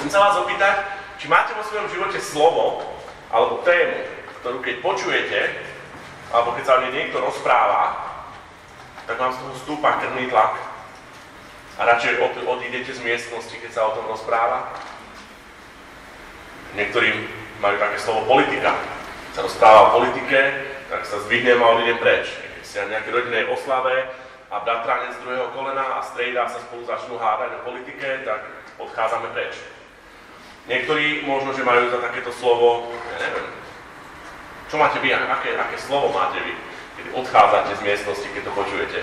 Chcem sa vás opýtať, či máte vo svojom živote slovo alebo tému, ktorú keď počujete, alebo keď sa o nej niekto rozpráva, tak vám z toho stúpa krvný tlak a radšej odídete z miestnosti, keď sa o tom rozpráva. Niektorí majú také slovo politika. Keď sa rozpráva o politike, tak sa zdvihnem a odídem preč. Keď si na nejakej rodinej oslave a bratranec z druhého kolena a strejda sa spolu začnú hádať o politike, tak odchádzame preč. Niektorí možno, že majú za takéto slovo, ja neviem, čo máte vy, aké slovo máte vy, keď odchádzate z miestnosti, keď to počujete.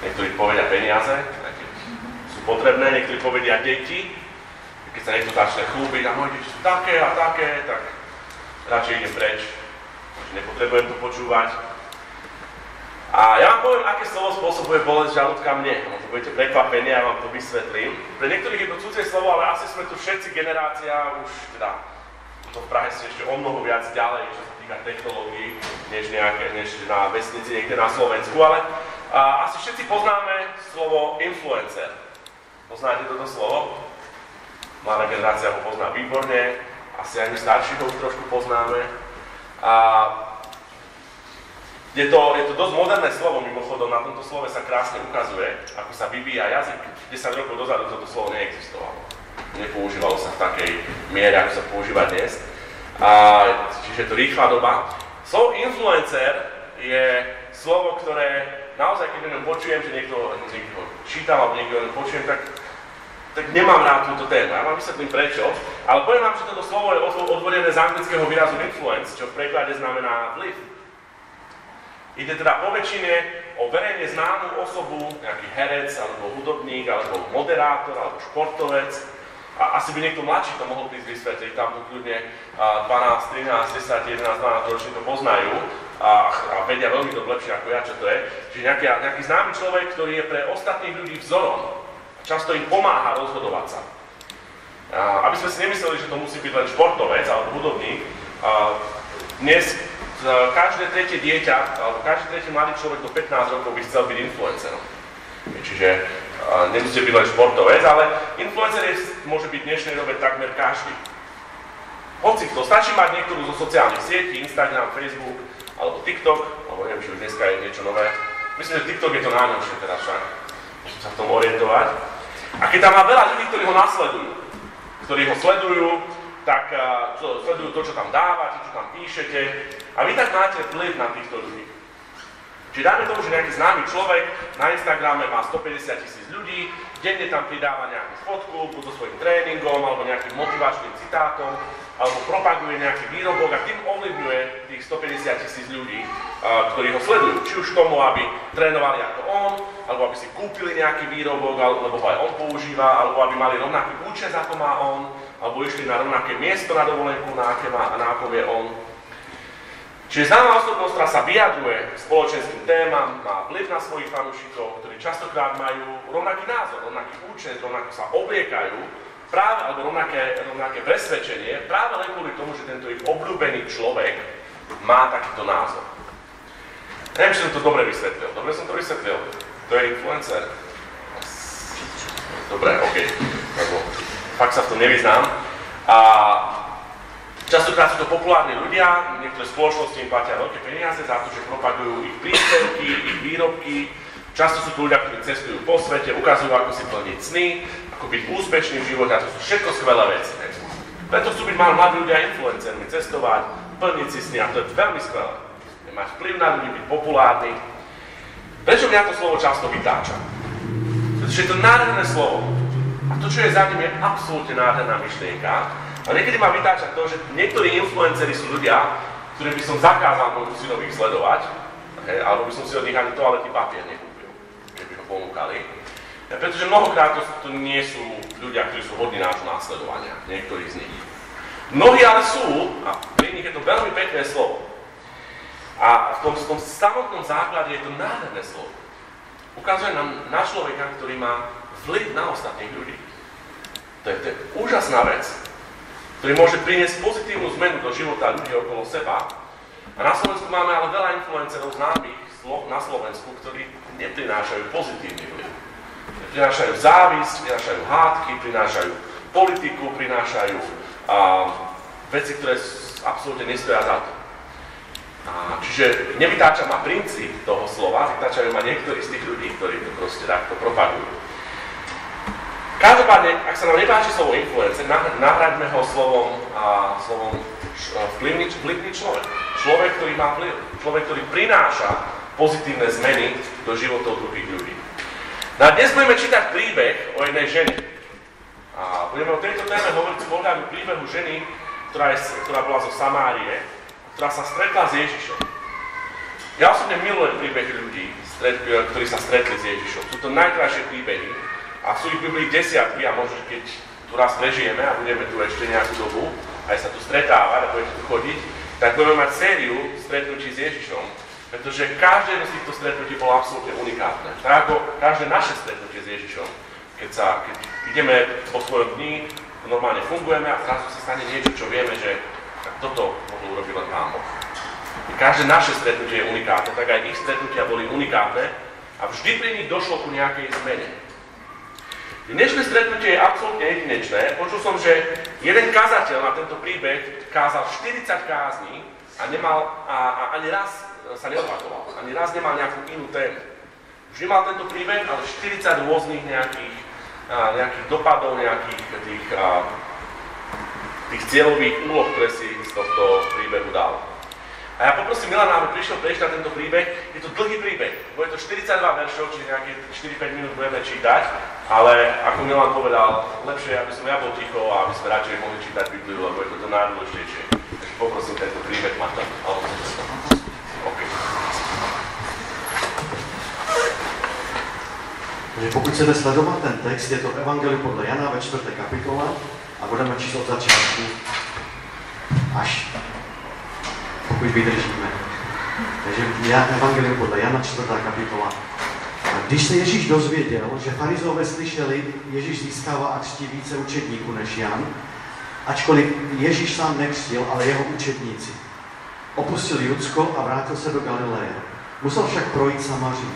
Niektorí povedia peniaze, keď sú potrebné, niektorí povedia deti, keď sa niekto začne chlúbiť a moje deti sú také a také, tak radšej idem preč, nepotrebujem to počúvať. A ja vám poviem, aké slovo spôsobuje bolesť žalúdka mne. Možno budete prekvapení, ja vám to vysvetlím. Pre niektorých je to cudzie slovo, ale asi sme tu všetci generácia, už teda to v Prahe si ešte o mnoho viac ďalej, čo sa týka technológií, než na vesnici, niekde na Slovensku, ale asi všetci poznáme slovo influencer. Poznáte toto slovo? Mladá generácia ho pozná výborne, asi aj my starší ho už trošku poznáme. Je to dosť moderné slovo, mimochodom, na tomto slove sa krásne ukazuje, ako sa vyvíja jazyk. 10 rokov dozadu toto slovo neexistovalo. Nepoužívalo sa v takej miere, ako sa používa dnes. Čiže je to rýchla doba. Slovo influencer je slovo, ktoré naozaj, keď o ňom počujem, že niekto ho čítal, alebo niekto o ňom počujem, tak nemám rád túto tému. Ja vám vysvetlím prečo, ale poviem vám, že toto slovo je odvodené z anglického výrazu influence, čo v preklade znamená vplyv. Ide teda po väčšine o verejne známu osobu, nejaký herec, alebo hudobník, alebo moderátor, alebo športovec. A asi by niekto mladší to mohol prísť vysvetliť, tam tu kľudne 12, 13, 10, 11, 12 roční to poznajú a vedia veľmi to lepšie ako ja, čo to je. Čiže nejaký známy človek, ktorý je pre ostatných ľudí vzorom. Často im pomáha rozhodovať sa. Aby sme si nemysleli, že to musí byť len športovec alebo hudobník, dnes každé tretie dieťa, alebo každý tretí mladý človek do 15 rokov by chcel byť influencerom. Čiže nemusíte byť len športovec, ale influencer môže byť v dnešnej dobe takmer každý. Hoci kto, stačí mať niektorú zo sociálnych sietí, Instagram, Facebook, alebo TikTok, alebo neviem, či už dneska je niečo nové. Myslím, že TikTok je to najnovšie teraz však. Musím sa v tom orientovať. A keď tam má veľa ľudí, ktorí ho nasledujú, ktorí ho sledujú, tak sledujú to, čo tam dávate, čo tam píšete, a vy tak máte vplyv na týchto ľudí. Čiže dáme tomu, že nejaký známy človek na Instagrame má 150 000 ľudí, denne tam pridáva nejakú fotku, buď so svojím tréningom, alebo nejakým motivačným citátom, alebo propaguje nejaký výrobok a tým ovlivňuje tých 150 000 ľudí, ktorí ho sledujú. Či už tomu, aby trénovali ako on, alebo aby si kúpili nejaký výrobok, alebo ho aj on používa, alebo aby mali rovnaký účes, ako má on, alebo išli na rovnaké miesto na dovolenku, na akom je on. Čiže známa osobnosť, ktorá sa vyjadruje k spoločenským témam, má vplyv na svojich fanúšikov, ktorí častokrát majú rovnaký názor, rovnaký účes, rovnako sa obliekajú, alebo rovnaké presvedčenie, práve len kvôli tomu, že tento ich obľúbený človek má takýto názor. Neviem, či som to dobre vysvetlil. Dobre som to vysvetlil. To je influencer. Dobre, okej. Fakt sa v tom nevyznám. Častokrát sú to populárni ľudia, niektoré spoločnosti im platia veľké peniaze za to, že propagujú ich príspevky, ich výrobky. Často sú to ľudia, ktorí cestujú po svete, ukazujú, ako si plniť sny, ako byť úspešný v živote, a to sú všetko skvelé veci. Preto chcú byť mladí ľudia influencermi, cestovať, plniť si sny, a to je veľmi skvelé. Mať vplyv na ľudí, byť populárny. Prečo mňa to slovo často vytáča? Pretože je to nádherné slovo. A to, čo je za ním, je absolútne nádherná myšlienka. A niekedy ma vytáča to, že niektorí influenceri sú ľudia, ktorým by som zakázal môjmu synovi sledovať, alebo by som si od nich ani toaletný papier nekúpil, keby ho ponúkali. Pretože mnohokrát to nie sú ľudia, ktorí sú hodní nášho následovania, niektorí z nich. Mnohí ale sú, a pri nich je to veľmi pekné slovo. A v tom samotnom základe je to nádherné slovo. Ukazuje nám na človeka, ktorý má vplyv na ostatných ľudí. To je úžasná vec, ktorý môže priniesť pozitívnu zmenu do života ľudí okolo seba. A na Slovensku máme ale veľa influencerov známych na Slovensku, ktorí neprinášajú pozitívny vplyv. Prinášajú závisť, prinášajú hádky, prinášajú politiku, prinášajú veci, ktoré absolútne nestoja za to. Čiže nevytáča ma princíp toho slova, vytáčajú ma niektorí z tých ľudí, ktorí to proste takto propagujú. Každopádne, ak sa nám nepáči slovo influencer, nahraďme ho slovom vplyvný človek. Človek, ktorý má vplyv. Človek, ktorý prináša pozitívne zmeny do životov druhých ľudí. No a dnes budeme čítať príbeh o jednej žene. A budeme o tejto téme hovoriť z pohľadu príbehu ženy, ktorá bola zo Samárie, ktorá sa stretla s Ježišom. Ja osobne milujem príbehy ľudí, ktorí sa stretli s Ježišom. Sú to najkrajšie príbehy a sú ich v Biblii desiatky a možno, keď tu raz prežijeme a budeme tu ešte nejakú dobu, aj sa tu stretávať a budete tu chodiť, tak budeme mať sériu stretnutí s Ježišom, pretože každé z týchto stretnutí bolo absolútne unikátne. Tak ako každé naše stretnutie s Ježišom, keď ideme po svojom dni, normálne fungujeme a zrazu sa stane niečo, čo vieme, že toto mohol urobiť len Pán Boh. Každé naše stretnutie je unikátne, tak aj ich stretnutia boli unikátne a vždy pri nich došlo ku nejakej zmene. Dnešné stretnutie je absolútne jedinečné. Počul som, že jeden kazateľ na tento príbeh kázal 40 kázní a ani raz sa neopakoval. Ani raz nemal nejakú inú tému. Vždy mal tento príbeh, ale 40 rôznych nejakých dopadov, nejakých tých cieľových úloh, ktoré si z tohto príbehu dal. A ja poprosím Milana, aby prišiel prejsť na tento príbeh. Je to dlhý príbeh. Bude to 42 veršov, čiže nejaké 4-5 minút budeme čítať, ale ako Milan povedal, lepšie, aby som ja bol ticho a aby sme radšej mohli čítať Bibliu, lebo je to najdôležitejšie. Takže poprosím tento príbeh, Marta. Okay. Pokud chcete sledovat ten text, je to Evangelium podle Jana ve 4. kapitole a budeme číst od začátku až pokud vydržíme. Takže Evangelium podle Jana 4. kapitola. Když se Ježíš dozvěděl, že farizové slyšeli, Ježíš získává a křtí více učedníků než Jan, ačkoliv Ježíš sám nekřtil, ale jeho učedníci. Opustil Judsko a vrátil se do Galileje. Musel však projít Samaří.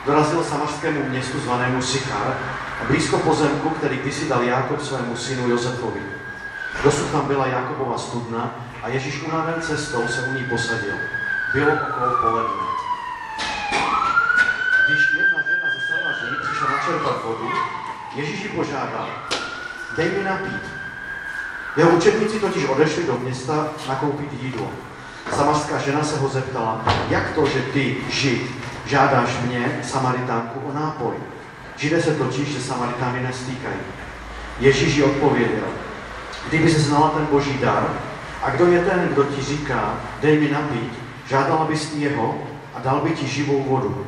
Dorazil samařskému městu zvanému Sychar a blízko pozemku, který kdysi dal Jákob svému synu Josefovi. Dosud tam byla Jákobova studna a Ježíš unaven cestou se u ní posadil. Bylo okolo poledne. Když jedna žena ze Samaří přišla načerpat vodu, Ježíš ji požádal: dej mi napít. Jeho učedníci totiž odešli do města nakoupit jídlo. Samařská žena se ho zeptala: jak to, že ty, Žid, žádáš mě, Samaritánku, o nápoj? Židé se totiž, že Samaritány nestýkají. Ježíš jí odpověděl: kdyby se znala ten boží dar, a kdo je ten, kdo ti říká, dej mi napít, žádala bys ty jeho a dal by ti živou vodu.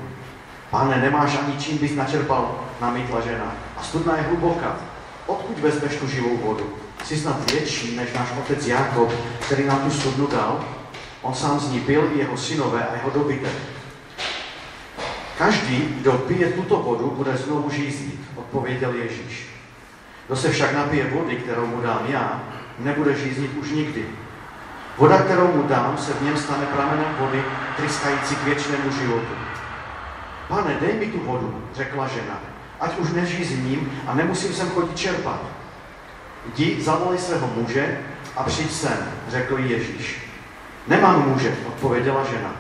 Pane, nemáš ani čím bys načerpal, namítla žena. A studna je hluboká. Odkud vezmeš tu živou vodu? Jsi snad větší než náš otec Jákob, který nám tu studnu dal? On sám z ní byl i jeho synové a jeho dobytek. Každý, kdo pije tuto vodu, bude znovu žíznit, odpověděl Ježíš. Kdo se však napije vody, kterou mu dám já, nebude žíznit už nikdy. Voda, kterou mu dám, se v něm stane pramenem vody, tryskající k věčnému životu. Pane, dej mi tu vodu, řekla žena, ať už nežízním a nemusím sem chodit čerpat. Jdi, zavolej svého muže a přijď sem, řekl Ježíš. Nemám muže, odpověděla žena.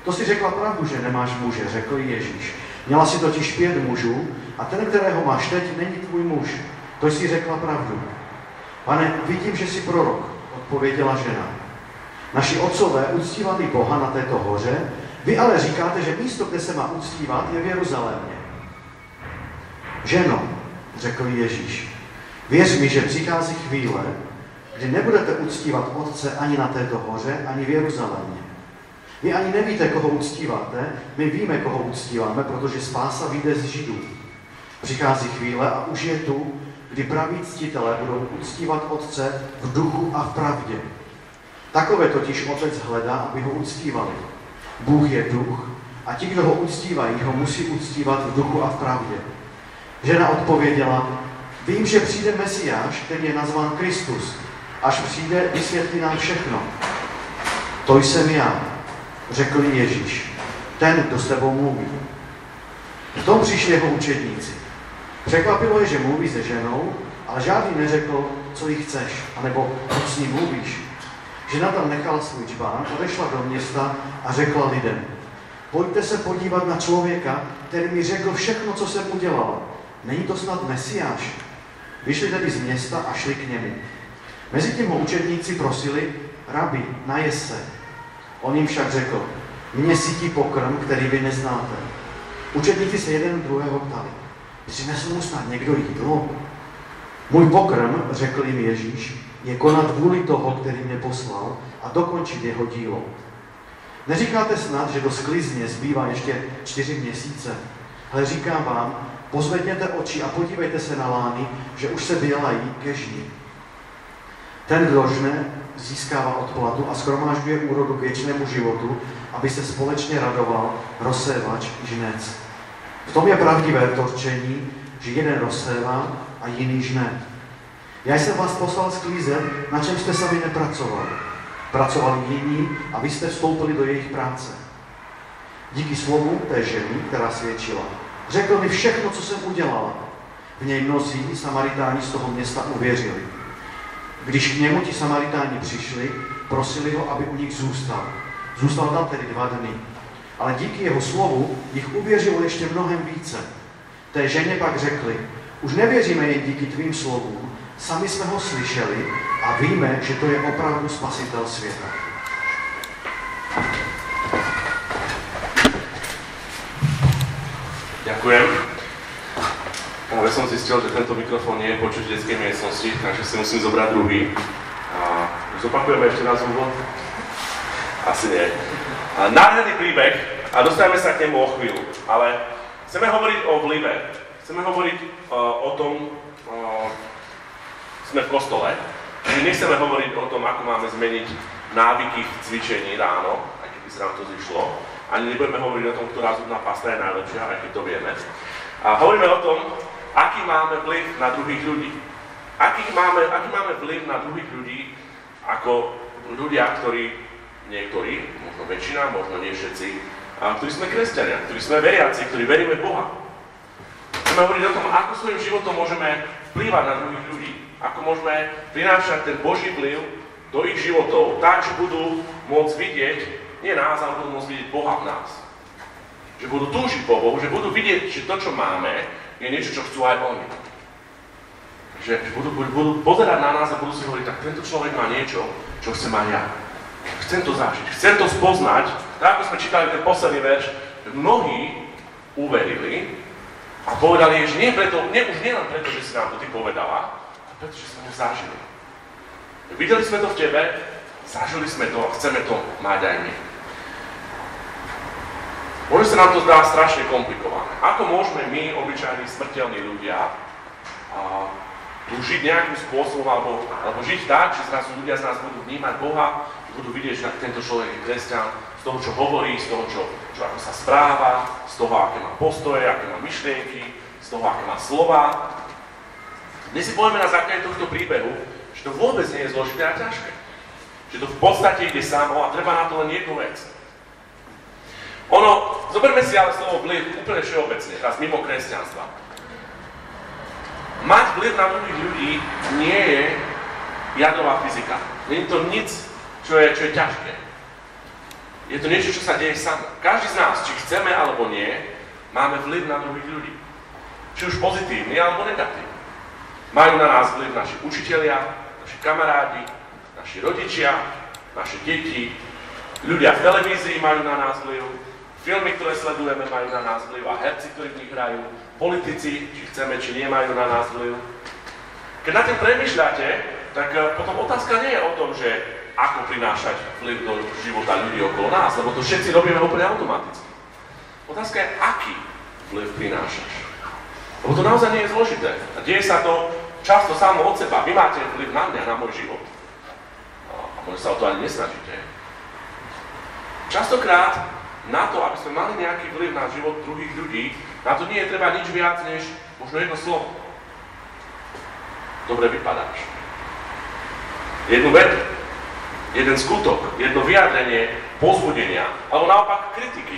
To si řekla pravdu, že nemáš muže, řekl Ježíš. Měla si totiž 5 mužů a ten, kterého máš teď, není tvůj muž. To jsi řekla pravdu. Pane, vidím, že jsi prorok, odpověděla žena. Naši otcové uctívali Boha na této hoře, vy ale říkáte, že místo, kde se má uctívat, je v Jeruzalémě. Ženo, řekl Ježíš, věř mi, že přichází chvíle, kdy nebudete uctívat Otce ani na této hoře, ani v Jeruzalémě. Vy ani nevíte, koho uctíváte, my víme, koho uctíváme, protože spása vyjde z Židů. Přichází chvíle a už je tu, kdy praví ctitelé budou uctívat Otce v duchu a v pravdě. Takové totiž Otec hledá, aby ho uctívali. Bůh je duch a ti, kdo ho uctívají, ho musí uctívat v duchu a v pravdě. Žena odpověděla: vím, že přijde Mesiáš, který je nazván Kristus. Až přijde, vysvětlí nám všechno. To jsem já, řekl Ježíš, ten, kdo s tebou mluví. V tom přišli jeho učedníci. Překvapilo je, že mluví se ženou, Ale žádný neřekl, co jí chceš, anebo proč s ní mluvíš. Žena tam nechala svůj čbán, odešla do města a řekla lidem: pojďte se podívat na člověka, který mi řekl všechno, co jsem udělala. Není to snad Mesiáš? Vyšli tedy z města a šli k němu. Mezitím ho učedníci prosili: rabi, najes se. On jim však řekl: mě sytí pokrm, který vy neznáte. Učedníci se jeden druhého ptali: přinesl mu snad někdo jídlo? Můj pokrm, řekl jim Ježíš, je konat vůli toho, který mě poslal, a dokončit jeho dílo. Neříkáte snad, že do sklizně zbývá ještě 4 měsíce? Ale říkám vám, pozvedněte oči a podívejte se na lány, že už se bělají ke žni. Ten, kdo žne, získává odplatu a shromážďuje úrodu k věčnému životu, aby se společně radoval rozsévač i žnec. V tom je pravdivé to rčení, že jeden rozsévá a jiný žne. Já jsem vás poslal sklízet, na čem jste sami nepracovali. Pracovali jiní a vy jste vstoupili do jejich práce. Díky slovu té ženy, která svědčila: řekl mi všechno, co jsem udělala. V něj mnozí Samaritáni z toho města uvěřili. Když k němu ti Samaritáni přišli, prosili ho, aby u nich zůstal. Zůstal tam tedy 2 dny. Ale díky jeho slovu jich uvěřilo ještě mnohem více. Té ženě pak řekli: už nevěříme jen díky tvým slovům, sami jsme ho slyšeli a víme, že to je opravdu spasitel světa. Ďakujem. Práve som zistil, že tento mikrofón nie je počuť v detskej miestnosti, takže si musím zobrať druhý. Zopakujeme ešte raz úvod? Asi nie. Nádherný príbeh a dostaneme sa k nemu o chvíľu, ale chceme hovoriť o vlive. Chceme hovoriť o tom, sme v kostole, my nechceme hovoriť o tom, ako máme zmeniť návyky v cvičení ráno, aj keby sa nám to zišlo. Ani nebudeme hovoriť o tom, ktorá zubná pasta je najlepšia, aj keď to vieme. A hovoríme o tom, aký máme vplyv na druhých ľudí. Aký máme vplyv na druhých ľudí ako ľudia, ktorí, niektorí, možno väčšina, možno nie všetci, ktorí sme kresťania, ktorí sme veriaci, ktorí veríme v Boha. Chceme hovoriť o tom, ako svojím životom môžeme vplývať na druhých ľudí. Ako môžeme prinášať ten Boží vplyv do ich životov, tak, že budú môcť vidieť, nie nás, ale budú môcť vidieť Boha v nás. Že budú túžiť po Bohu, že budú vidieť, že to, čo máme, je niečo, čo chcú aj oni. Že budú pozerať na nás a budú si hovoriť, tak tento človek má niečo, čo chcem aj ja. Chcem to zažiť, chcem to spoznať. Tak ako sme čítali ten posledný verš, mnohí uverili a povedali, že už nie len preto, že si nám to ty povedala, ale preto, že sme to zažili. Videli sme to v tebe, zažili sme to a chceme to mať aj my. Môže sa nám to zdá strašne komplikované. Ako môžeme my, obyčajní smrteľní ľudia, tu žiť nejakým spôsobom, alebo žiť tak, že zrazu ľudia z nás budú vnímať Boha, budú vidieť, že tento človek je kresťan, z toho, čo hovorí, z toho, čo ako sa správa, z toho, aké má postoje, aké má myšlienky, z toho, aké má slova. Dnes si povieme na základe tohto príbehu, že to vôbec nie je zložité a ťažké. Že to v podstate ide samo a treba na to len jednu vec. Zoberme si ale slovo vplyv úplne všeobecne, teraz mimo kresťanstva. Mať vplyv na druhých ľudí nie je jadrová fyzika. Nie je to nic, čo je ťažké. Je to niečo, čo sa deje samo. Každý z nás, či chceme alebo nie, máme vplyv na druhých ľudí. Či už pozitívny alebo negatívny. Majú na nás vplyv naši učitelia, naši kamarádi, naši rodičia, naše deti, ľudia v televízii majú na nás vplyv, filmy, ktoré sledujeme, majú na nás vplyv a herci, ktorí v nich hrajú, politici, či chceme, či nie, majú na nás vplyv. Keď na tým premýšľate, tak potom otázka nie je o tom, že ako prinášať vplyv do života ľudí okolo nás, lebo to všetci robíme úplne automaticky. Otázka je, aký vplyv prinášaš. Lebo to naozaj nie je zložité. A deje sa to často samo od seba. Vy máte vplyv na mňa, na môj život. A možno sa o to ani nesnažíte. Častokrát na to, aby sme mali nejaký vplyv na život druhých ľudí, na to nie je treba nič viac, než možno jedno slovo. Dobre vypadáš. Jednu vetu, jeden skutok, jedno vyjadrenie povzbudenia, alebo naopak kritiky.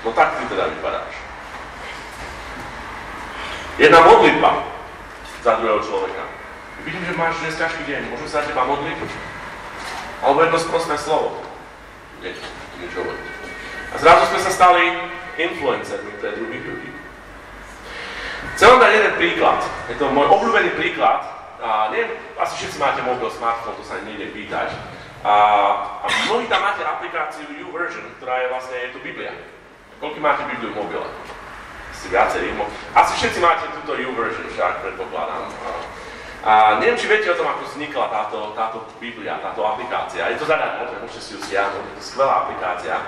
No tak ty teda vypadáš. Jedna modlitba za druhého človeka. Vidím, že máš dnes ťažký deň, môžem sa za teba modliť? Alebo jedno sprosté slovo. Nič hovoriť. A zrazu sme sa stali influencermi pre druhých ľudí. Chcem vám dať jeden príklad. Je to môj obľúbený príklad. A neviem, asi všetci máte mobil, smartphone, to sa nejde pýtať. A mnohí tam máte aplikáciu YouVersion, ktorá je vlastne, je to Biblia. Koľko máte Bibliu v mobile? Asi viacerí. Asi všetci máte túto YouVersion, však predpokladám. A neviem, či viete o tom, ako vznikla táto Biblia, táto aplikácia. Je to zadarmo, môžete si ju stiahnuť, je to skvelá aplikácia.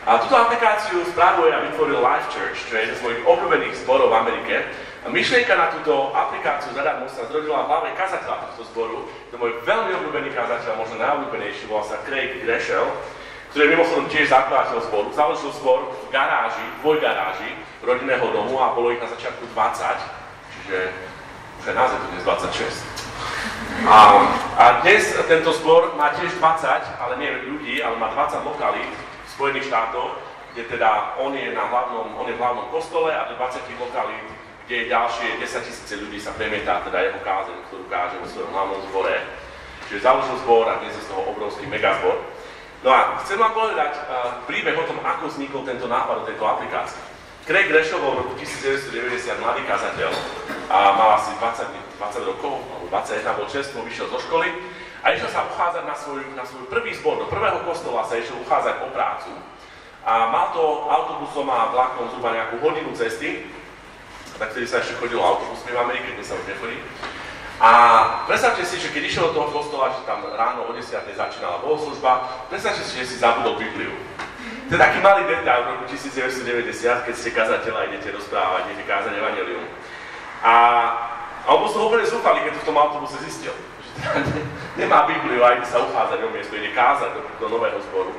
A túto aplikáciu spravuje a vytvoril Life Church, čo je jeden z mojich obľúbených zborov v Amerike. A myšlienka na túto aplikáciu zadarmo sa zrodila v hlave kazateľa tohto zboru. To je môj veľmi obľúbený kazateľ, možno najobľúbenejší, volá sa Craig Groeschel, ktorý je mimochodom tiež zakladateľ zboru. Založil zbor v garáži, dvojgaráži rodinného domu a bolo ich na začiatku 20, čiže už aj nás je tu dnes 26. A dnes tento zbor má tiež 20, ale nie ľudí, ale má 20 lokalít v Spojených štátoch, kde teda on je v hlavnom kostole a do 20 lokalít, kde ďalšie 10 000 ľudí sa premietá, teda jeho kázeň, ktorú káže vo svojom hlavnom zbore. Čiže založil zbor a dnes je z toho obrovský megazbor. No a chcem vám povedať príbeh o tom, ako vznikol tento nápad do tejto aplikácie. Craig Groeschel bol v roku 1990 mladý kazateľ a mal asi 20 rokov, alebo 21, bol čerstvo, vyšiel zo školy a išiel sa uchádzať na svoj prvý zbor. Do prvého kostola sa išiel uchádzať o prácu a mal to autobusom a vlakom zhruba nejakú hodinu cesty, tak vtedy sa ešte chodilo autobusmi v Amerike, dnes sa už nechodí. A predstavte si, že keď išiel do toho kostola, že tam ráno o 10. začínala bohoslužba, predstavte si, že si zabudol Bibliu. To je taký malý detail v roku 1990, keď ste kazateľ a idete rozprávať, idete kázať evanjelium. A on bol z toho úplne zúfalý, keď to v tom autobuse zistil, že teda nemá Bibliu a ide sa uchádzať o miesto, ide kázať do nového zboru.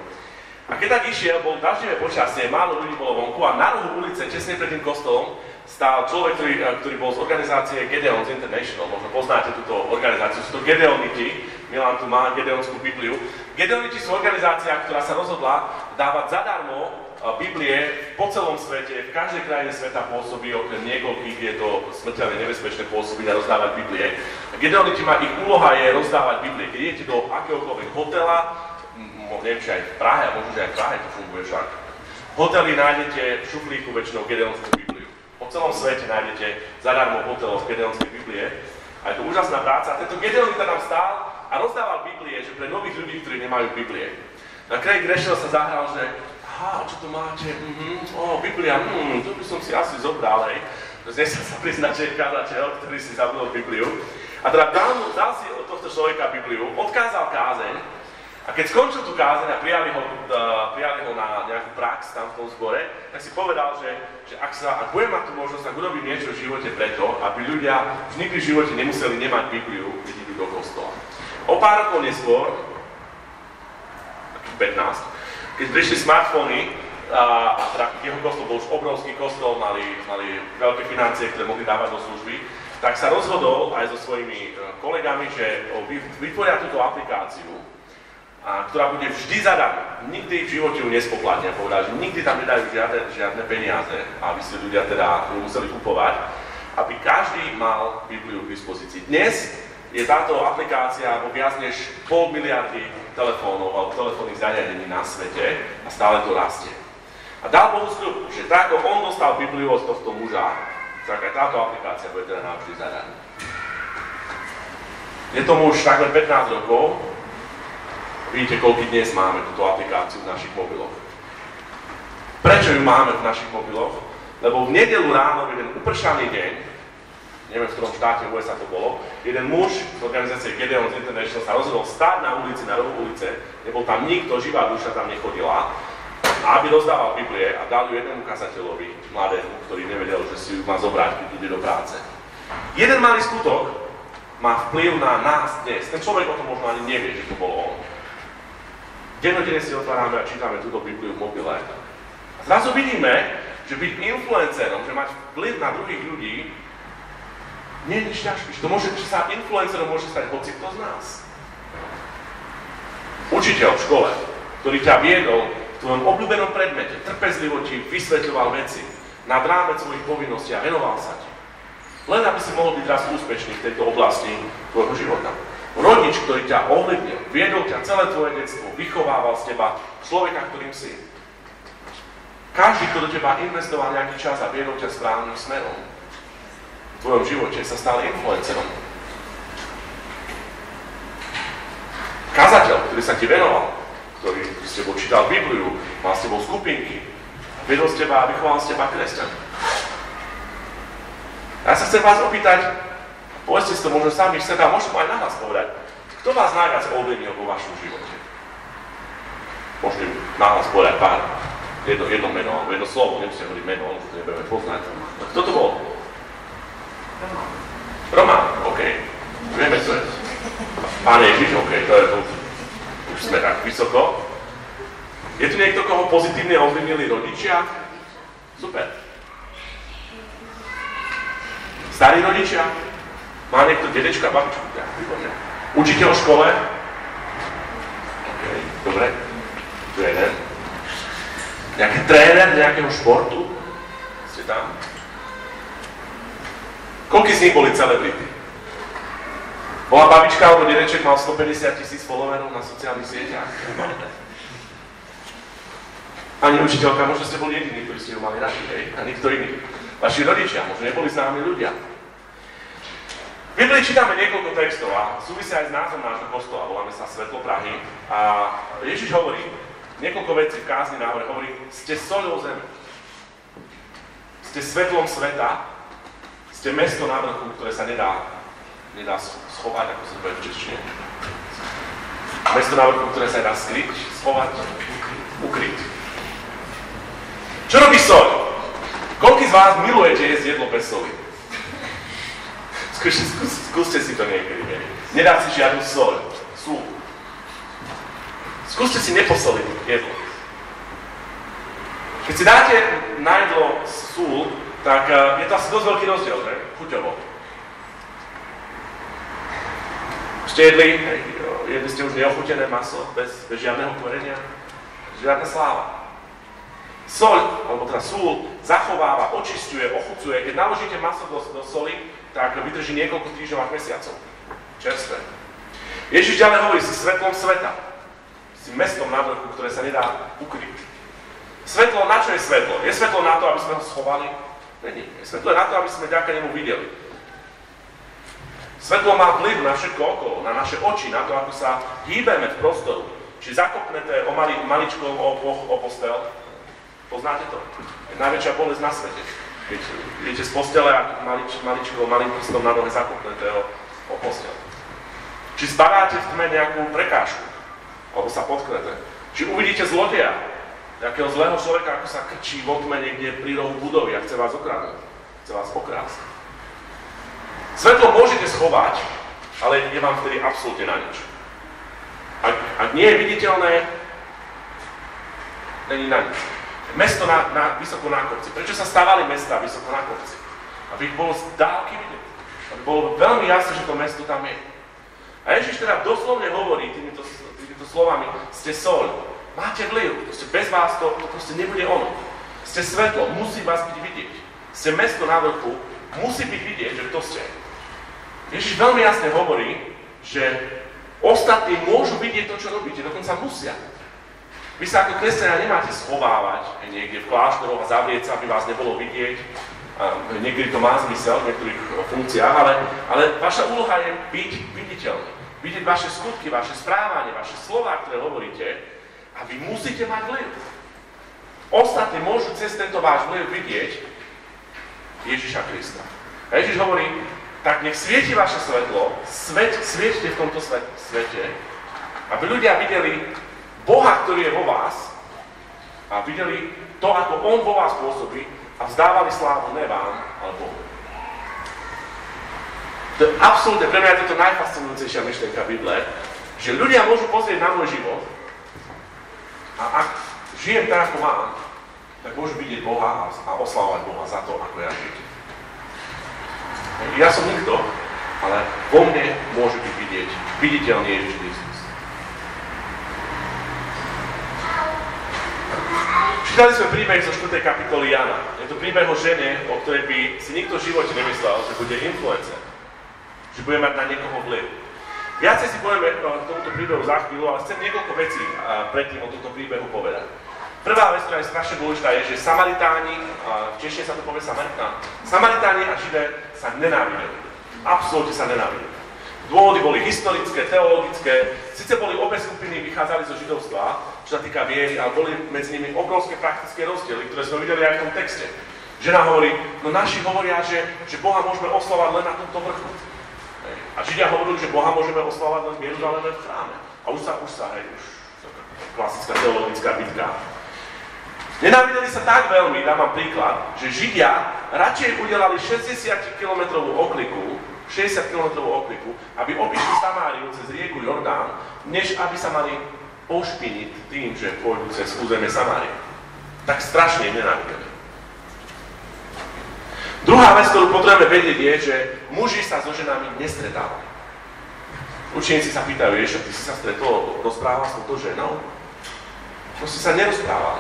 A keď tak išiel, bol daždivé počasie, málo ľudí bolo vonku a na rohu ulice, tesne pred tým kostolom, stál človek, ktorý bol z organizácie Gideon's International. Možno poznáte túto organizáciu, sú to Gedeoniti. Milan tu má Gedeonskú Bibliu. Gedeoniti sú organizácia, ktorá sa rozhodla dávať zadarmo Biblie po celom svete, v každej krajine sveta pôsobí, okrem niekoľkých je to smrteľne nebezpečné pôsobiť a rozdávať Biblie. Gedeoniti má, ich úloha je rozdávať Biblie. Keď idete do akéhokoľvek hotela, neviem, či aj v Prahe, a možno, že aj v Prahe to funguje však, hotely nájdete v šuflíku väčšinou Gedeonskú Bibliu. Po celom svete nájdete zadarmo hotelov Gedeonskej Biblie. A je to úžasná práca. Tento Gedeonita tam stál a rozdával Biblie, že pre nových ľudí, ktorí nemajú Biblie. A Craig Groeschel sa zahral, že čo to máte? Biblia, to by som si asi zobral, hej. Dnes sa priznať, že je kazateľ, ktorý si zabudol Bibliu. A teda dal si od tohto človeka Bibliu, odkázal kázeň. A keď skončil tú kázeň a prijali ho na nejakú prax tam v tom zbore, tak si povedal, že ak budem mať tú možnosť, tak urobím niečo v živote preto, aby ľudia už nikdy v živote nemuseli nemať Bibliu, keď idú do kostola. O pár rokov neskôr, 15, keď prišli smartfóny, a teda jeho kostol bol už obrovský kostol, mali veľké financie, ktoré mohli dávať do služby, tak sa rozhodol aj so svojimi kolegami, že vytvoria túto aplikáciu, ktorá bude vždy zadarmo. Nikdy v živote ju nespoplatnia, povedal, že nikdy tam nedajú žiadne peniaze, aby si ľudia teda museli kupovať, aby každý mal Bibliu k dispozícii. Dnes je táto aplikácia vo viac než 0,5 miliardy telefónov alebo telefónnych zariadení na svete a stále to rastie. A dal Bohu sľub, že tak ako on dostal Bibliu od tohto muža, tak aj táto aplikácia bude teda navždy zadarmo. Je tomu už takmer 15 rokov. Vidíte, koľko dnes máme túto aplikáciu v našich mobiloch. Prečo ju máme v našich mobiloch? Lebo v nedeľu ráno, jeden upršaný deň, neviem v ktorom štáte USA to bolo, jeden muž z organizácie Gideon's International sa rozhodol stáť na ulici, na rohu ulice, nebol tam nikto, živá duša tam nechodila, aby rozdával Biblie a dal ju jednému kazateľovi, mladému, ktorý nevedel, že si ju má zobrať, keď ide do práce. Jeden malý skutok má vplyv na nás dnes. Ten človek o tom možno ani nevie, že to bolo on. Dennodenne si otvárame a čítame túto Bibliu v mobile. A zrazu vidíme, že byť influencerom, že mať vplyv na druhých ľudí, nie je nič ťažké. Že sa influencerom môže stať hocikto z nás. Učiteľ v škole, ktorý ťa viedol v tvojom obľúbenom predmete, trpezlivo ti vysvetľoval veci nad rámec svojich povinností a venoval sa ti. Len aby si mohol byť raz úspešný v tejto oblasti tvojho života. Rodič, ktorý ťa ovlivnil, viedol ťa celé tvoje detstvo, vychovával z teba človeka, ktorým si. Každý, kto do teba investoval nejaký čas a viedol ťa správnym smerom, v tvojom živote sa stal influencerom. Kazateľ, ktorý sa ti venoval, ktorý s tebou čítal Bibliu, mal s tebou skupinky, viedol z teba a vychoval z teba kresťan. Ja sa chcem vás opýtať, povedzte si to možno sami v sebe a môžem aj nahlas povedať, kto vás najviac ovlivnil vo vašom živote? Môžete nahlas povedať pár, jedno meno, alebo jedno slovo, nemusíte hovoriť meno, už to nebudeme poznať. Kto to bol? Roman, OK. Vieme, co je. Pán Ježiš, OK, to je to. Už sme tak vysoko. Je tu niekto, koho pozitívne ovlivnili rodičia? Super. Starí rodičia? Má niekto dedečka, babičku? Ja, výborné. Učiteľ v škole? OK, dobre. Tu je jeden. Nejaký tréner nejakého športu? Ste tam? Koľko z nich boli celebrity? Bola babička alebo dedeček, mal 150 000 followerov na sociálnych sieťach? Ani učiteľka, možno ste boli jediní, ktorí ste ju mali radi, hej? A nikto iný. Vaši rodičia, možno neboli známi ľudia. V Biblii čítame niekoľko textov a súvisia aj s názvom nášho kostola, voláme sa Svetlo Prahy. A Ježiš hovorí, niekoľko vecí v kázni návrh hovorí, ste soľou zeme. Ste svetlom sveta, ste mesto na vrchu, ktoré sa nedá schovať, ako sa povie v češtine. Mesto na vrchu, ktoré sa nedá skryť, schovať, ukryť. Čo robí soľ? Koľký z vás milujete jesť jedlo bez soli? Skúste si to niekedy. Nedá si žiadnu soľ, súl. Skúste si neposoliť jedlo. Keď si dáte na jedlo súl, tak je to asi dosť veľký rozdiel, že? Chuťovo. Ste jedli ste už neochutené maso, bez žiadneho korenia, žiadna sláva. Soľ, alebo teda súl, zachováva, očisťuje, ochucuje. Keď naložíte maso do soli, tak vydrží niekoľko týždňov a mesiacov. Čerstvé. Ježiš ďalej hovorí, si svetlom sveta. Si mestom na vrchu, ktoré sa nedá ukryť. Svetlo, na čo je svetlo? Je svetlo na to, aby sme ho schovali? Není. Svetlo je na to, aby sme vďaka nemu videli. Svetlo má vplyv na všetko okolo, na naše oči, na to, ako sa hýbeme v prostoru. Či zakopnete maličkou o postel. Poznáte to? Je najväčšia bolesť na svete. Keď idete z postele a malým prstom na nohe zakopnete o postel. Či zbadáte v tme nejakú prekážku, alebo sa potknete. Či uvidíte zlodeja, nejakého zlého človeka, ako sa krčí vo tme niekde pri rohu budovy a chce vás okradnúť. Chce vás okrásť. Svetlo môžete schovať, ale je vám vtedy absolútne na nič. Ak nie je viditeľné, není na nič. Mesto vysoko na kopci. Prečo sa stavali mestá vysoko na kopci? Aby ich bolo z dálky vidieť. Aby bolo veľmi jasné, že to mesto tam je. A Ježiš teda doslovne hovorí týmito slovami, ste soľ, máte vplyv, bez vás to proste nebude ono. Ste svetlo, musí vás byť vidieť. Ste mesto na vrchu, musí byť vidieť, že kto ste. Ježiš veľmi jasne hovorí, že ostatní môžu vidieť to, čo robíte, dokonca musia. Vy sa ako kresťania nemáte schovávať niekde v kláštoroch a zavrieť sa, aby vás nebolo vidieť. Niekedy to má zmysel v niektorých funkciách, ale vaša úloha je byť viditeľný. Vidieť vaše skutky, vaše správanie, vaše slová, ktoré hovoríte, a vy musíte mať vplyv. Ostatní môžu cez tento váš vplyv vidieť Ježiša Krista. A Ježiš hovorí, tak nech svieti vaše svetlo, svieťte v tomto svete, aby ľudia videli Boha, ktorý je vo vás, a videli to, ako On vo vás pôsobí, a vzdávali slávu ne vám, ale Bohu. To je absolútne, pre mňa je toto najfascinujúcejšia myšlienka Bible, že ľudia môžu pozrieť na môj život a ak žijem tak, ako mám, tak môžu vidieť Boha a oslavovať Boha za to, ako ja žijem. Ja som nikto, ale vo mne môže byť viditeľný Ježiš Kristus. Čítali sme príbeh zo 4. kapitoly Jana. Je to príbeh o žene, o ktorej by si nikto v živote nemyslel, že bude influencer. Že bude mať na niekoho vplyv. Viacej si povieme k tomuto príbehu za chvíľu, ale chcem niekoľko vecí predtým o tomto príbehu povedať. Prvá vec, ktorá je strašne dôležitá, je, že Samaritáni, v češtine sa to povie Samaritán, Samaritáni a Židé sa nenávideli. Absolútne sa nenávideli. Dôvody boli historické, teologické, síce boli obe skupiny, vychádzali zo židovstva, čo sa týka viery, ale boli medzi nimi obrovské praktické rozdiely, ktoré sme videli aj v tom texte. Žena hovorí, no naši hovoria, že Boha môžeme oslavať len na tomto vrchu. A Židia hovorili, že Boha môžeme oslavať len v Jeruzaleme v chráme. A už klasická teologická bitka. Nenávideli sa tak veľmi, dám vám príklad, že Židia radšej udelali 60-kilometrovú okliku, aby obišli Samáriu cez rieku Jordán, než aby sa mali pošpiniť tým, že pôjdu cez územie Samárie. Tak strašne im nenávideli. Druhá vec, ktorú potrebujeme vedieť, je, že muži sa so ženami nestretávali. Učeníci sa pýtajú, Ježiš, ty si sa stretol, rozprával s touto ženou? Proste sa nerozprávali.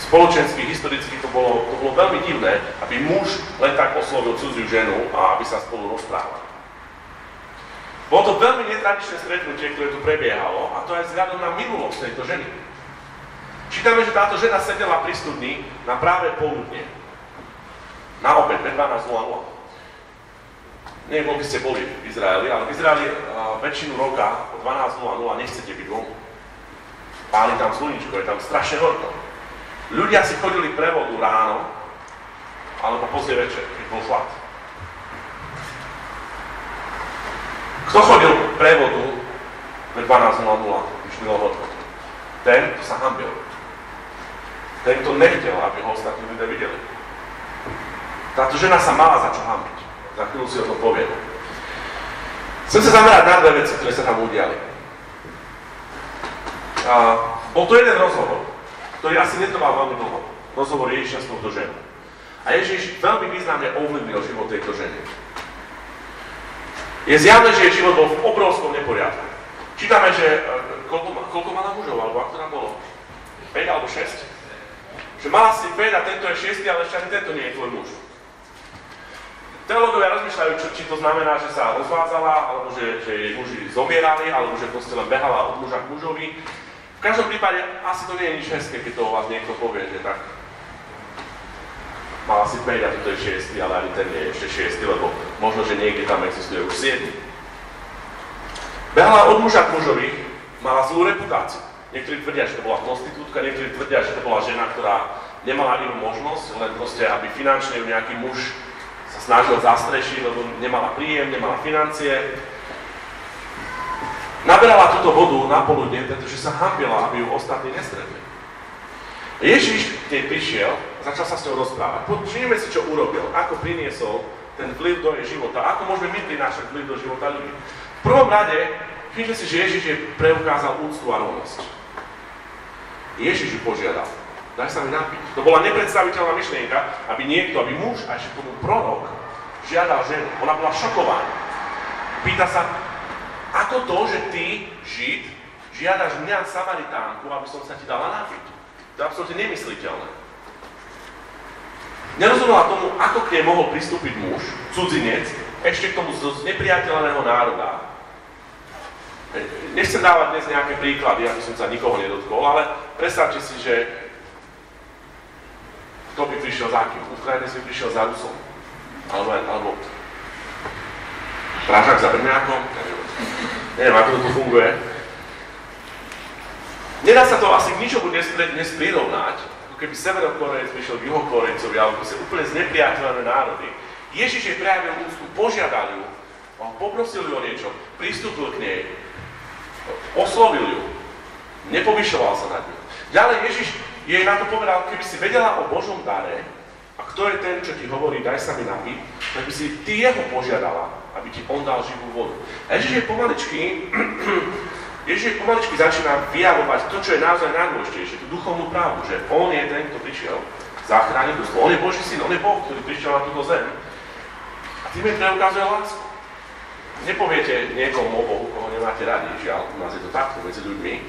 Spoločensky, historicky to bolo veľmi divné, aby muž len tak oslovil cudziu ženu a aby sa spolu rozprávali. Bolo to veľmi netradičné stretnutie, ktoré tu prebiehalo, a to aj vzhľadom na minulosť tejto ženy. Čítame, že táto žena sedela pri studni na práve poludne. Na obed, ve 12:00. Neviem, koľko ste boli v Izraeli, ale v Izraeli väčšinu roka o 12:00 nechcete byť vonku. Páli tam sluníčko, je tam strašne horko. Ľudia si chodili pre vodu ráno, alebo pozdie večer, keď bol chlad. Kto chodil pre vodu ve 12:00, když bylo horko? Ten, kto sa hanbil. Ten, kto nechtel, aby ho ostatní ľudia videli. Táto žena sa mala za čo hanbiť. Za chvíľu si o tom poviem. Chcem sa zamerať na dve veci, ktoré sa tam udiali. Bol to jeden rozhovor, ktorý asi netrval veľmi dlho. Rozhovor Ježiša s touto ženou. A Ježiš veľmi významne ovlivnil život tejto ženy. Je zjavné, že jej život bol v obrovskom neporiadku. Čítame, že koľko mala mužov, alebo ako to tam bolo? 5 alebo 6? Že mala si 5 a tento je 6, ale ešte ani tento nie je tvoj muž. Teológovia rozmýšľajú, či to znamená, že sa rozvádzala, alebo že jej muži zomierali, alebo že proste len behala od muža k mužovi. V každom prípade asi to nie je nič hezké, keď to o vás niekto povie, že tak mala si 5 a toto je 6, ale ani ten nie je ešte 6, lebo možno, že niekde tam existuje už 7. Behala od muža k mužovi, mala zlú reputáciu. Niektorí tvrdia, že to bola prostitútka, niektorí tvrdia, že to bola žena, ktorá nemala inú možnosť, len proste, aby finančne nejaký muž sa snažil zastrešiť, lebo nemala príjem, nemala financie. Naberala túto vodu na poludne, pretože sa hanbila, aby ju ostatní nestretli. Ježiš k nej prišiel a začal sa s ňou rozprávať. Všimnime si, čo urobil, ako priniesol ten vplyv do jej života, ako môžeme my prinášať vplyv do života ľudí. V prvom rade, všimnime si, že Ježiš jej preukázal úctu a rovnosť. Ježiš ju požiadal, daj sa mi napiť. To bola nepredstaviteľná myšlienka, aby niekto, aby muž, a ešte tomu prorok, žiadal ženu. Ona bola šokovaná. Pýta sa, ako to, že ty, Žid, žiadaš mňa, Samaritánku, aby som sa ti dala napiť? To je absolútne nemysliteľné. Nerozumela tomu, ako k nej mohol pristúpiť muž, cudzinec, ešte k tomu z nepriateľného národa. Nechcem dávať dnes nejaké príklady, aby som sa nikoho nedotkol, ale predstavte si, že kto by prišiel za kým? Ukrajinec by prišiel za Rusom. Alebo Pražák za Brňákom. Neviem, ako to funguje. Nedá sa to asi k ničomu dnes prirovnať, ako keby Severokorejec prišiel k Juhokorejcovi, alebo si úplne znepriateľné národy. Ježiš jej prejavil úctu, požiadal ju, poprosil ju o niečo, pristúpil k nej, oslovil ju, nepovyšoval sa nad ňu. Ďalej Ježiš jej na to povedal, keby si vedela o Božom dare, a kto je ten, čo ti hovorí, daj sa mi napiť, tak by si ty jeho požiadala, aby ti on dal živú vodu. A Ježiš jej pomaličky začína vyjavovať to, čo je naozaj najdôležitejšie, tú duchovnú pravdu, že on je ten, kto prišiel zachrániť ľudstvo. On je Boží syn, on je Boh, ktorý prišiel na túto zem. A tým jej preukazuje lásku. Nepoviete niekomu o Bohu, koho nemáte radi, žiaľ, u nás je to takto medzi ľuďmi.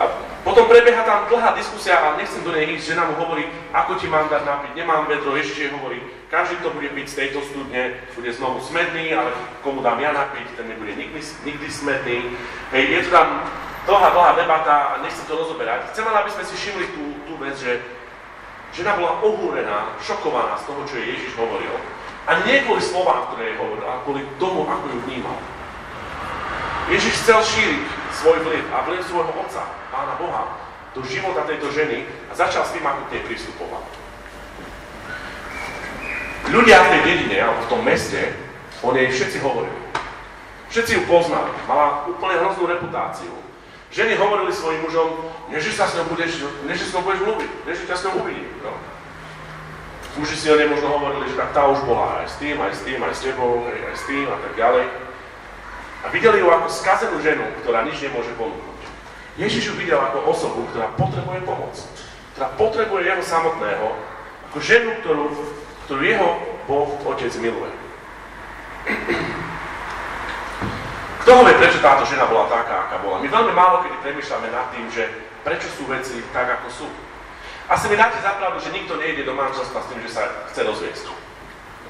A Potom prebieha tam dlhá diskusia a nechcem do nej ísť, žena mu hovorí, ako ti mám dať napiť, nemám vedro, Ježiš jej hovorí, každý, kto bude piť z tejto studne, bude znovu smedný, ale komu dám ja napiť, ten nebude nikdy smedný. Hej, je tu tam dlhá debata a nechcem to rozoberať. Chcem len, aby sme si všimli tú vec, že žena bola ohúrená, šokovaná z toho, čo jej Ježiš hovoril. A nie kvôli slovám, ktoré jej hovoril, ale kvôli tomu, ako ju vnímal. Ježiš chcel šíriť svoj vliv a vliv svojho Otca, Pána Boha, do života tejto ženy a začal s tým, ako k nej pristupoval. Ľudia v tej dedine, alebo v tom meste, o nej všetci hovorili. Všetci ju poznali, mala úplne hroznú reputáciu. Ženy hovorili svojim mužom, než sa s ňou budeš mluviť, než ťa s ňou uvidím. No. Muži si o nej možno hovorili, že tak tá už bola aj s tým, aj s tebou, aj s tým a tak ďalej. A videli ju ako skazenú ženu, ktorá nič nemôže ponúknuť. Ježiš ju videl ako osobu, ktorá potrebuje pomoc. Ktorá potrebuje jeho samotného, ako ženu, ktorú jeho Boh, Otec miluje. Kto ho vie, prečo táto žena bola taká, aká bola? My veľmi málo kedy premýšľame nad tým, že prečo sú veci tak, ako sú. Asi mi dáte za pravdu, že nikto nejde do manželstva s tým, že sa chce rozviesť.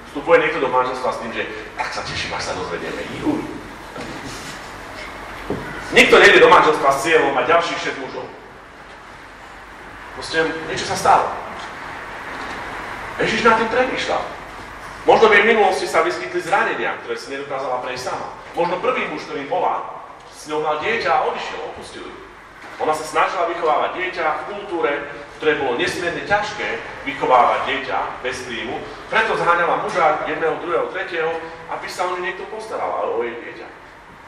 Vstupuje niekto do manželstva s tým, že tak sa teším, až sa rozvedieme. Nikto nejde do manželstva s cieľom mať ďalších 6 mužov. Proste niečo sa stalo. Ježiš nad tým premýšľal. Možno v jej minulosti sa vyskytli zranenia, ktoré si nedokázala prejsť sama. Možno prvý muž, ktorý bola, s ňou mal dieťa a odišiel, opustil ju. Ona sa snažila vychovávať dieťa v kultúre, ktoré bolo nesmierne ťažké vychovávať dieťa bez príjmu, preto zháňala muža jedného, druhého, tretieho, aby sa o ňu niekto postaral, ale o jej dieťa.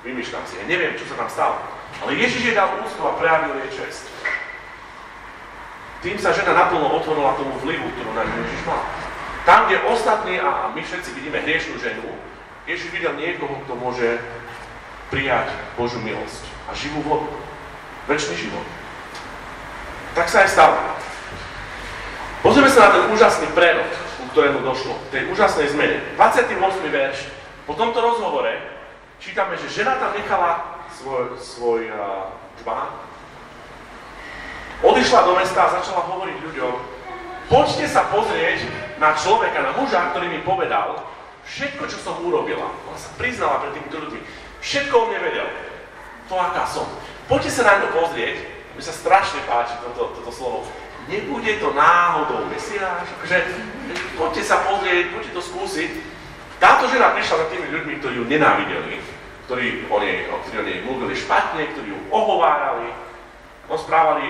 Vymýšľam si, ja neviem, čo sa tam stalo. Ale Ježiš jej dal úctu a prejavil jej česť. Tým sa žena naplno otvorila tomu vlivu, ktorú na ňu Ježiš mal. Tam, kde ostatní a my všetci vidíme hriešnú ženu, Ježiš videl niekoho, kto môže prijať Božiu milosť a živú vodu. Večný život. Tak sa aj stalo. Pozrieme sa na ten úžasný prerod, ku ktorému došlo, tej úžasnej zmene. 28. verš. Po tomto rozhovore čítame, že žena tam nechala svoj čbán, odišla do mesta a začala hovoriť ľuďom, poďte sa pozrieť na človeka, na muža, ktorý mi povedal všetko, čo som urobila. Ona sa priznala pred týmito ľuďmi. Všetko o mne vedel. To, aká som. Poďte sa na ňo pozrieť. Mi sa strašne páči toto slovo. Nebude to náhodou Mesiáš. Poďte sa pozrieť, poďte to skúsiť. Táto žena prišla za tými ľuďmi, ktorí ju nenávideli, ktorí o nej mluvili špatne, ktorí ju ohovárali, rozprávali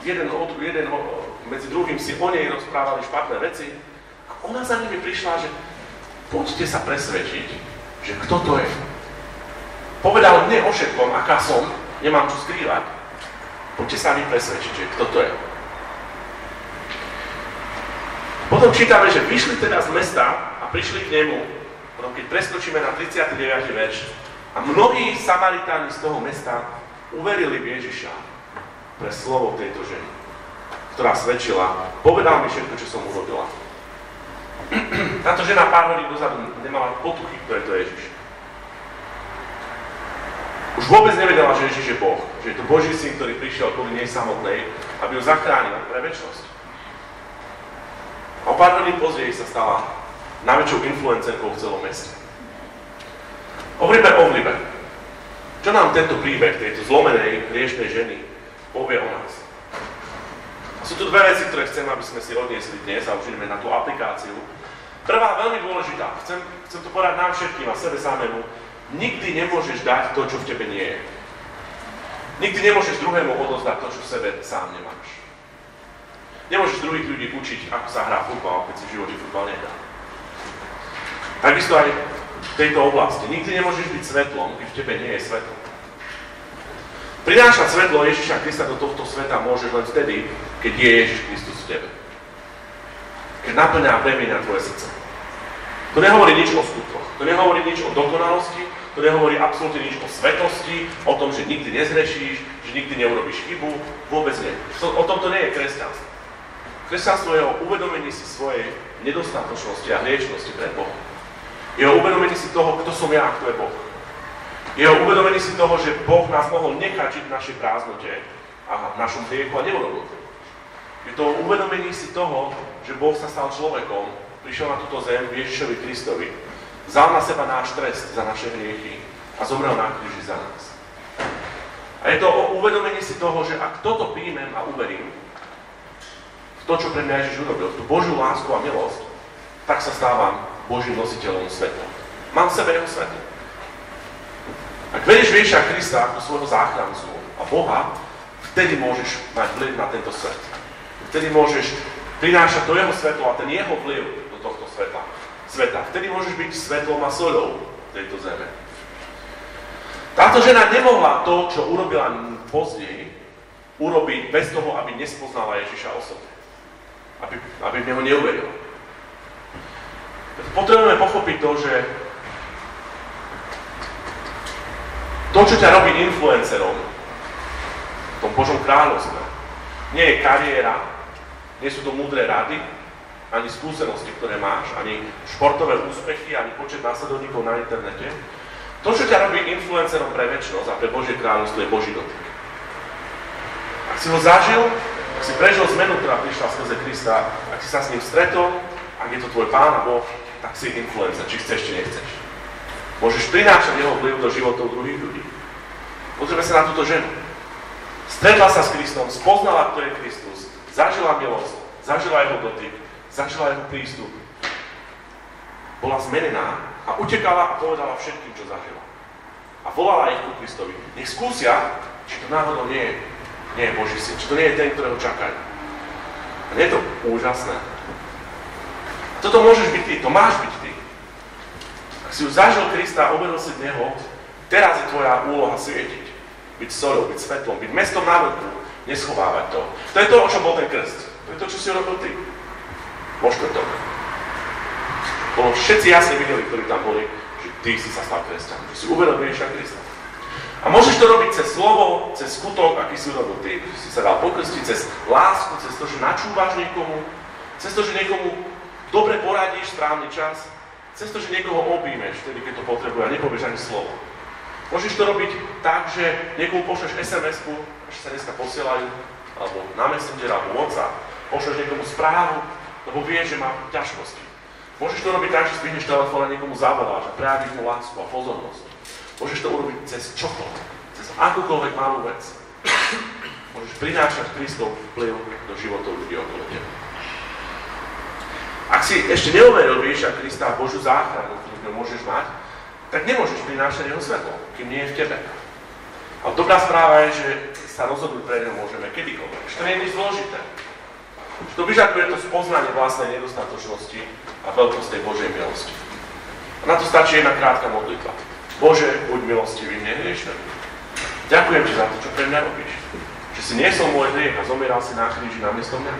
jeden medzi druhým si o nej rozprávali špatné veci. A ona za nimi prišla, že poďte sa presvedčiť, že kto to je. Povedal mne o všetkom, aká som, nemám čo skrývať. Poďte sa mi presvedčiť, že kto to je. Potom čítame, že vyšli teda z mesta a prišli k nemu, potom keď preskočíme na 39. verš, a mnohí Samaritáni z toho mesta uverili v Ježiša pre slovo tejto ženy, ktorá svedčila, povedal mi všetko, čo som urobila. Táto žena pár hodín dozadu nemala potuchy, kto je to Ježiš. Už vôbec nevedela, že Ježiš je Boh, že je to Boží syn, ktorý prišiel kvôli nej samotnej, aby ju zachránil pre večnosť. A o pár hodín později sa stala najväčšou influencerkou v celom meste. Hovoríme o vlive. Čo nám tento príbeh tejto zlomenej, hriešnej ženy povie o nás? A sú tu dve veci, ktoré chcem, aby sme si odniesli dnes a už ideme na tú aplikáciu. Prvá, veľmi dôležitá, chcem to povedať nám všetkým a sebe samému, nikdy nemôžeš dať to, čo v tebe nie je. Nikdy nemôžeš druhému odozdať to, čo v sebe sám nemáš. Nemôžeš druhých ľudí učiť, ako sa hrá futbal, keď si v živote futbal nehrá. Takisto aj v tejto oblasti. Nikdy nemôžeš byť svetlom, keď v tebe nie je svetlo. Prinášať svetlo Ježiša Krista do tohto sveta môžeš len vtedy, keď je Ježiš Kristus v tebe. Keď naplňa a premieňa tvoje srdce. To nehovorí nič o skutkoch, to nehovorí nič o dokonalosti, to nehovorí absolútne nič o svetosti, o tom, že nikdy nezhrešíš, že nikdy neurobíš chybu, vôbec nie. O tomto nie je kresťanstvo. Kresťanstvo je o uvedomení si svojej nedostatočnosti a hriešnosti pred Bohom. Je o uvedomení si toho, kto som ja a kto je Boh. Je o uvedomení si toho, že Boh nás mohol nechať žiť v našej prázdnote a a v našom hriechu a neurobil to. Je to uvedomenie si toho, že Boh sa stal človekom, prišiel na túto zem v Ježišovi Kristovi, vzal na seba náš trest za naše hriechy a zomrel na kríži za nás. A je to uvedomenie si toho, že ak toto príjmem a uverím, v to, čo pre mňa Ježiš urobil, tú Božiu lásku a milosť, tak sa stávam Božím nositeľom svetla. Mám v sebe jeho svetlo. Ak veríš Ježiša Krista ako svojho záchrancu a Boha, vtedy môžeš mať vplyv na tento svet. Vtedy môžeš prinášať to jeho svetlo a ten jeho vplyv do tohto sveta. Vtedy môžeš byť svetlom a soľou tejto zeme. Táto žena nemohla to, čo urobila později, urobiť bez toho, aby nespoznala Ježiša osobne. Aby v neho neuverila. Potrebujeme pochopiť to, že to, čo ťa robí influencerom v tom Božom kráľovstve, nie je kariéra, nie sú to múdre rady, ani skúsenosti, ktoré máš, ani športové úspechy, ani počet následovníkov na internete. To, čo ťa robí influencerom pre večnosť a pre Božie kráľovstvo, je Boží dotyk. Ak si ho zažil, ak si prežil zmenu, ktorá prišla skrze Krista, ak si sa s ním stretol, ak je to tvoj Pán a Boh, tak si influencer, či chceš, či nechceš. Môžeš prinášať jeho vplyv do životov druhých ľudí. Pozrieme sa na túto ženu. Stretla sa s Kristom, spoznala, kto je Kristus, zažila milosť, zažila jeho dotyk, zažila jeho prístup. Bola zmenená a utekala a povedala všetkým, čo zažila. A volala ich ku Kristovi. Nech skúsia, či to náhodou nie je Boží syn, či to nie je ten, ktorého čakajú. A nie je to úžasné. Toto môžeš byť ty, to máš byť ty. Ak si už zažil Krista a uveril si v Neho, teraz je tvoja úloha svietiť. Byť soľou, byť svetlom, byť mestom na vrchu, neschovávať to. To je to, o čom bol ten krst. To je to, čo si urobil ty. Vo štvrtok. Bolo všetci jasne videli, ktorí tam boli, že ty si sa stal kresťanom, že si uveril Ježiša Krista. A môžeš to robiť cez slovo, cez skutok, aký si urobil ty, že si sa dal pokrstiť, cez lásku, cez to, že načúvaš niekomu, cez to, že niekomu dobre poradíš správny čas, cez to, že niekoho objímeš vtedy, keď to potrebuje a nepovieš ani slovo. Môžeš to robiť tak, že niekomu pošleš SMS-ku, ešte sa dneska posielajú, alebo na Messenger, alebo WhatsApp, pošleš niekomu správu, lebo vieš, že má ťažkosti. Môžeš to robiť tak, že spíhneš telefón a niekomu zavoláš a prejavíš mu lásku a pozornosť. Môžeš to urobiť cez čokoľvek, cez akúkoľvek malú vec. Môžeš prinášať Kristov vplyv do životov ľudí okolo teba. Ak si ešte neuveril Ježiša Krista a Božiu záchranu, ktorú môžeš mať, tak nemôžeš prinášať jeho svetlo, kým nie je v tebe. A dobrá správa je, že sa rozhodnúť pre neho môžeme kedykoľvek. Čo to nie je nič zložité. To vyžaduje to spoznanie vlastnej nedostatočnosti a veľkosti tej Božej milosti. A na to stačí jedna krátka modlitba. Bože, buď milostivý mne hriešnému. Ďakujem ti za to, čo pre mňa robíš. Že si niesol môj hriech a zomieral si na kríži namiesto mňa.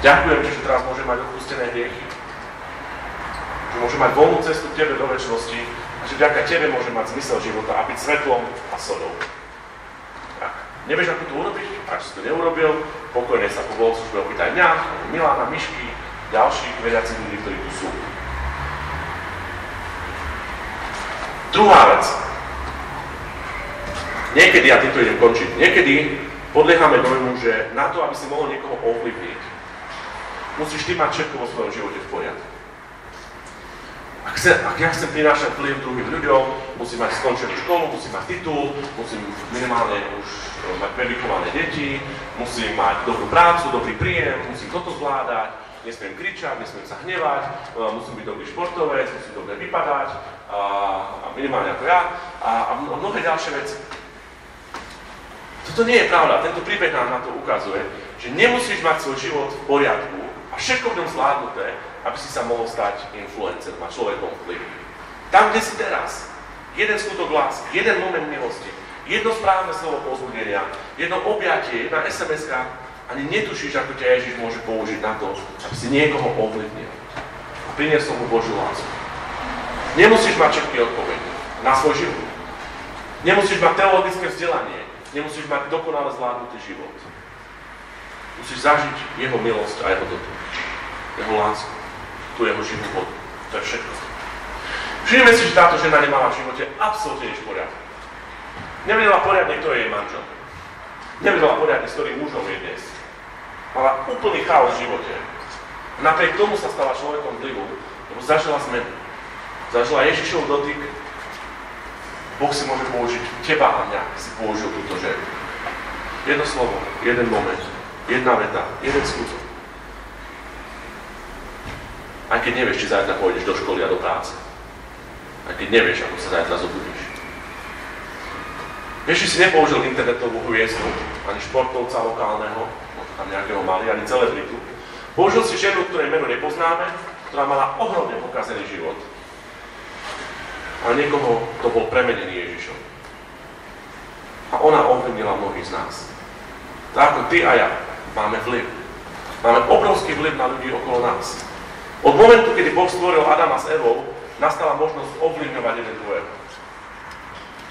Ďakujem ti, že teraz môžem mať odpustené hriechy. Že môžem mať voľnú cestu k tebe do večnosti a že vďaka tebe môžem mať zmysel života a byť svetlom a soľou. Tak, nevieš, ako to urobiť? Ak si to neurobil, pokojne sa po bohoslužbe opýtaj mňa, Milana, Mišky, ďalších veriacich ľudí, ktorí tu sú. Druhá vec. Niekedy, a týmto idem končiť, niekedy podliehame dojmu, že na to, aby si mohol niekoho ovplyvniť, musíš ty mať všetko vo svojom živote v poriadku. Ak ja chcem prinášať vplyv druhým ľuďom, musím mať skončenú školu, musím mať titul, musím minimálne už mať predikované deti, musím mať dobrú prácu, dobrý príjem, musím toto zvládať, nesmiem kričať, nesmiem sa hnevať, musím byť dobrý športovec, musím dobre vypadať, a minimálne ako ja, a mnohé ďalšie veci. Toto nie je pravda, tento príbeh nám na to ukazuje, že nemusíš mať svoj život v poriadku a všetko v ňom zvládnuté, aby si sa mohol stať influencerom a človekom vplyvu. Tam, kde si teraz, jeden skutok lásky, jeden moment milosti, jedno správne slovo povzbudenia, jedno objatie, jedna SMS-ka, ani netušíš, ako ťa Ježiš môže použiť na to, aby si niekoho ovplyvnil a priniesol mu Božiu lásku. Nemusíš mať všetky odpovede na svoj život. Nemusíš mať teologické vzdelanie, nemusíš mať dokonale zvládnutý život. Musíš zažiť jeho milosť a jeho dotyk, jeho lásku, tú jeho živú vodu. To je všetko. Všimnime si, že táto žena nemala v živote absolútne nič v poriadku. Nevedela poriadne, kto je jej manžel. Nevedela poriadne, s ktorým mužom je dnes. Mala úplný chaos v živote. Napriek tomu sa stala človekom vplyvu, lebo zažila zmenu. Zažila Ježišov dotyk. Boh si môže použiť teba a mňa, si použil túto ženu. Jedno slovo, jeden moment, jedna veta, jeden skutok. Aj keď nevieš, či zajtra pôjdeš do školy a do práce. Aj keď nevieš, ako sa zajtra zobudíš. Ježiš si nepoužil internetovú hviezdu, ani športovca lokálneho, tam nejakého mali, ani celebritu. Použil si ženu, ktorej meno nepoznáme, ktorá mala ohromne pokazený život. A niekoho to bol premenený Ježišom. A ona ovplyvnila mnohých z nás. Tak ako ty a ja máme vplyv. Máme obrovský vplyv na ľudí okolo nás. Od momentu, kedy Boh stvoril Adama s Evou, nastala možnosť ovplyvňovať jeden druhého.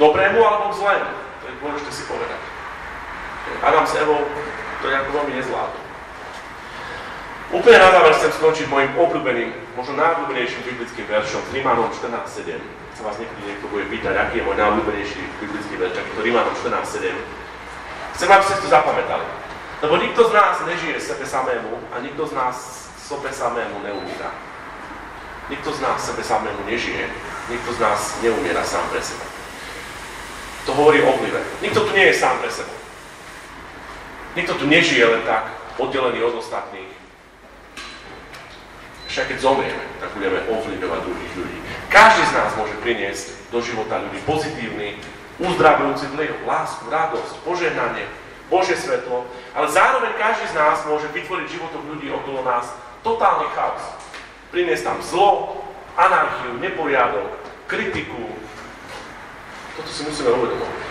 Dobrému alebo k zlému. To je dôležité si povedať. Adam s Evou to nejako veľmi nezvládol. Úplne na záver chcem skončiť mojim obľúbeným, možno najobľúbenejším biblickým veršom z Rímanom 14.7. Keď sa vás niekto bude pýtať, aký je môj najobľúbenejší biblický verš, tak je to Rímanom 14.7. Chcem, aby ste to zapamätali. Lebo nikto z nás nežije sebe samému a nikto z nás sebe samému neumíra. Nikto z nás sebe samému nežije, nikto z nás neumiera sám pre seba. To hovorí o vplyve. Nikto tu nie je sám pre seba. Nikto tu nežije len tak, oddelený od ostatných. Však keď zomrieme, tak budeme ovplyvňovať druhých ľudí. Každý z nás môže priniesť do života ľudí pozitívny, uzdravujúci vplyv, lásku, radosť, požehnanie, Božie svetlo, ale zároveň každý z nás môže vytvoriť životom ľudí okolo nás totálny chaos. Priniesť tam zlo, anarchiu, neporiadok, kritiku. Toto si musíme uvedomovať.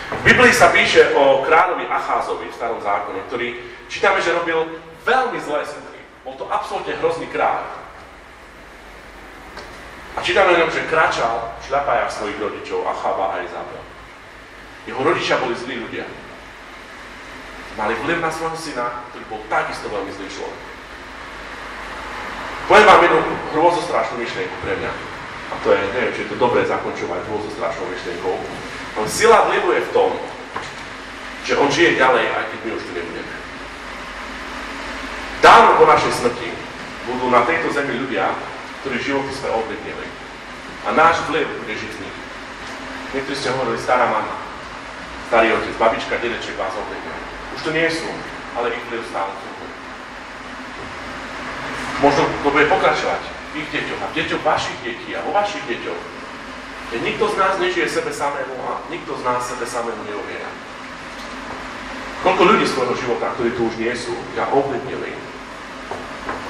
V Biblii sa píše o kráľovi Acházovi v Starom zákone, ktorý čítame, že robil veľmi zlé skutky. Bol to absolútne hrozný kráľ. A čítame o ňom, že kráčal v šľapajách svojich rodičov Achaba a Izabel. Jeho rodičia boli zlí ľudia. Mali vplyv na svojho syna, ktorý bol takisto veľmi zlý človek. Poviem vám jednu hrôzostrašnú myšlienku pre mňa. A to je, neviem, či je to dobré zakončovať hrôzostrašnou myšlienkou. Ale sila vplyvu je v tom, že on žije ďalej, aj keď my už tu nebudeme. Dávno po našej smrti budú na tejto zemi ľudia, ktorí životy sme ovplyvnili. A náš vplyv bude žiť z nich. Niektorí ste hovorili, stará mama, starý otec, babička, dedeček vás ovplyvnili. Už to nie sú, ale ich vplyv stále funguje. Možno to bude pokračovať v ich deťoch a v deťoch vašich detí a vo vašich deťoch. Keď nikto z nás nežije sebe samému a nikto z nás sebe samému neumiera. Koľko ľudí svojho života, ktorí tu už nie sú, ťa ovplyvnili,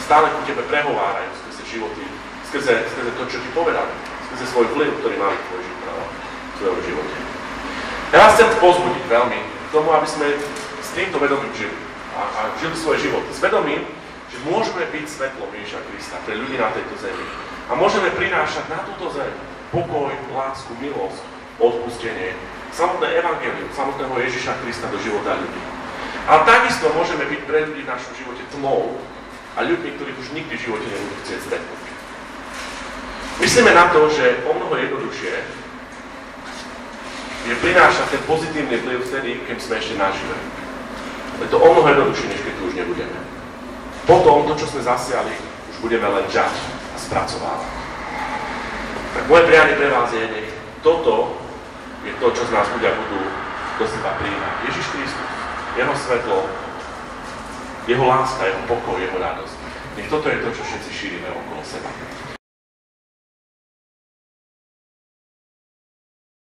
stále ku tebe prehovárajú skrze životy, skrze to, čo ti povedali, skrze svoj vplyv, ktorý mali v tvojom živote. Ja vás chcem pozbudiť veľmi k tomu, aby sme s týmto vedomím žili a žili svoj život. S vedomím, že môžeme byť svetlom Ježiša Krista pre ľudí na tejto zemi. A môžeme prinášať na túto zem pokoj, lásku, milosť, odpustenie, samotné evangelium, samotného Ježiša Krista do života ľudí. Ale takisto môžeme byť pre ľudí v našom živote tmou a ľuďmi, ktorých už nikdy v živote nebudú chcieť stretnúť. Myslíme na to, že o mnoho jednoduchšie je prinášať ten pozitívny vplyv vtedy, keď sme ešte nažive. Je to o mnoho jednoduchšie, než keď tu už nebudeme. Potom to, čo sme zasiali, už budeme len žať a spracovávať. Tak moje prianie pre vás je, nech toto je to, čo z nás ľudia budú do seba prijímať. Ježiš Kristus, jeho svetlo, jeho láska, jeho pokoj, jeho radosť. Nech toto je to, čo všetci šírime okolo seba.